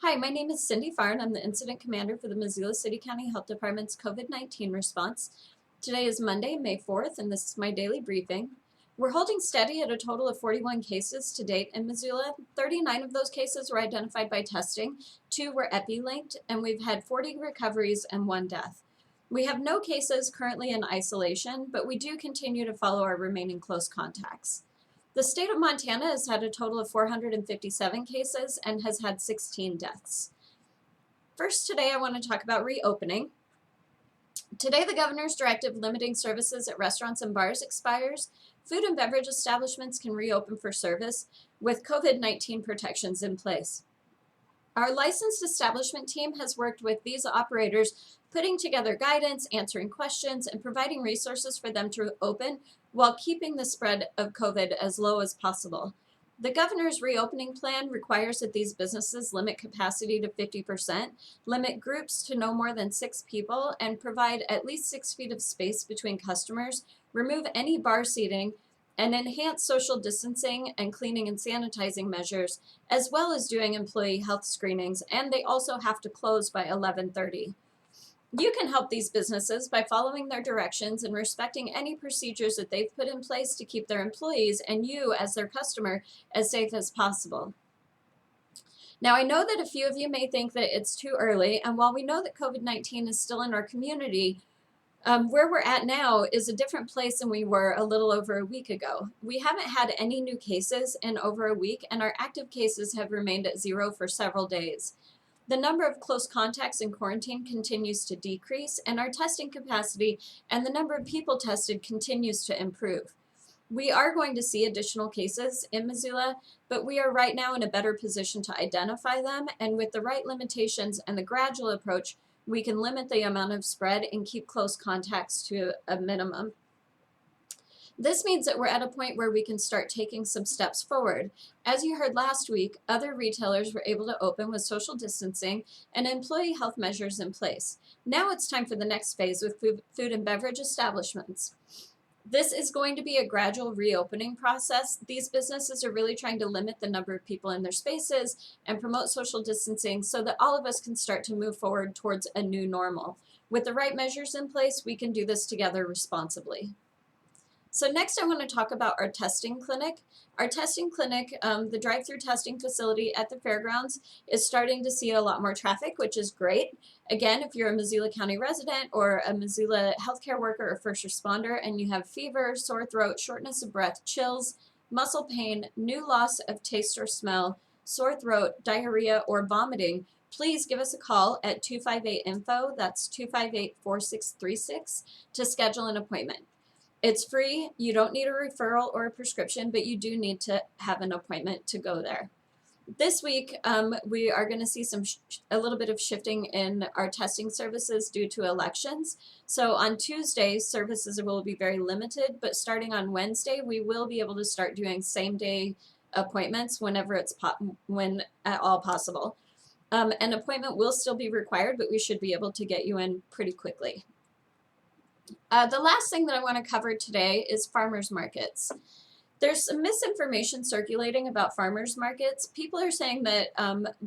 Hi, my name is Cindy Farr, and I'm the Incident Commander for the Missoula City County Health Department's COVID-19 response. Today is Monday, May 4th, and this is my daily briefing. We're holding steady at a total of 41 cases to date in Missoula. 39 of those cases were identified by testing, 2 were epi-linked, and we've had 40 recoveries and 1 death. We have no cases currently in isolation, but we do continue to follow our remaining close contacts. The state of Montana has had a total of 457 cases and has had 16 deaths. First, today I want to talk about reopening. Today, the governor's directive limiting services at restaurants and bars expires. Food and beverage establishments can reopen for service with COVID-19 protections in place. Our licensed establishment team has worked with these operators, putting together guidance, answering questions, and providing resources for them to open while keeping the spread of COVID as low as possible. The governor's reopening plan requires that these businesses limit capacity to 50%, limit groups to no more than 6 people, and provide at least 6 feet of space between customers, remove any bar seating, and enhance social distancing and cleaning and sanitizing measures, as well as doing employee health screenings, and they also have to close by 11:30. You can help these businesses by following their directions and respecting any procedures that they've put in place to keep their employees and you as their customer as safe as possible. Now, I know that a few of you may think that it's too early, and while we know that COVID-19 is still in our community, where we're at now is a different place than we were a little over a week ago. We haven't had any new cases in over a week, and our active cases have remained at 0 for several days. The number of close contacts in quarantine continues to decrease, and our testing capacity and the number of people tested continues to improve. We are going to see additional cases in Missoula, but we are right now in a better position to identify them, and with the right limitations and the gradual approach, we can limit the amount of spread and keep close contacts to a minimum. This means that we're at a point where we can start taking some steps forward. As you heard last week, other retailers were able to open with social distancing and employee health measures in place. Now it's time for the next phase with food and beverage establishments. This is going to be a gradual reopening process. These businesses are really trying to limit the number of people in their spaces and promote social distancing so that all of us can start to move forward towards a new normal. With the right measures in place, we can do this together responsibly. So next I want to talk about our testing clinic. Our testing clinic, the drive-through testing facility at the fairgrounds, is starting to see a lot more traffic, which is great. Again, if you're a Missoula County resident or a Missoula healthcare worker or first responder and you have fever, sore throat, shortness of breath, chills, muscle pain, new loss of taste or smell, sore throat, diarrhea, or vomiting, please give us a call at 258-INFO, that's 258-4636, to schedule an appointment. It's free. You don't need a referral or a prescription, but you do need to have an appointment to go there. This week, we are going to see a little bit of shifting in our testing services due to elections. So on Tuesday, services will be very limited, but starting on Wednesday, we will be able to start doing same-day appointments whenever it's when at all possible. An appointment will still be required, but we should be able to get you in pretty quickly. The last thing that I want to cover today is farmers markets. There's some misinformation circulating about farmers markets. People are saying that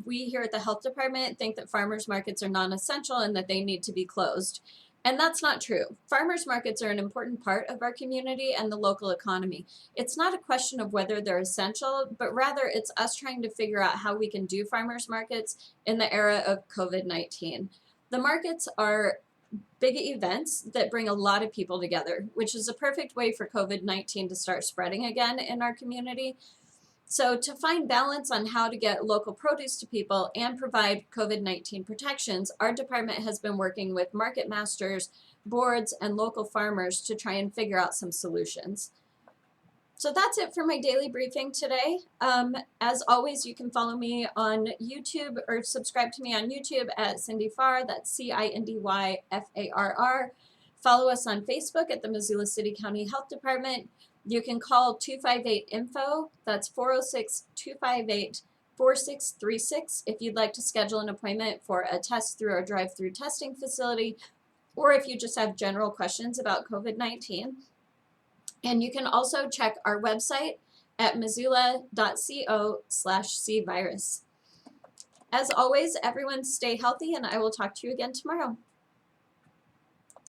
we here at the health department think that farmers markets are non-essential and that they need to be closed. And that's not true. Farmers markets are an important part of our community and the local economy. It's not a question of whether they're essential, but rather it's us trying to figure out how we can do farmers markets in the era of COVID-19. The markets are big events that bring a lot of people together, which is a perfect way for COVID-19 to start spreading again in our community. So to find balance on how to get local produce to people and provide COVID-19 protections, our department has been working with market masters, boards, and local farmers to try and figure out some solutions. So that's it for my daily briefing today. As always, you can follow me on YouTube or subscribe to me on YouTube at Cindy Farr, that's CindyFarr. Follow us on Facebook at the Missoula City County Health Department. You can call 258-INFO, that's 406-258-4636 if you'd like to schedule an appointment for a test through our drive-through testing facility, or if you just have general questions about COVID-19. And you can also check our website at missoula.co/cvirus. As always, everyone stay healthy, and I will talk to you again tomorrow.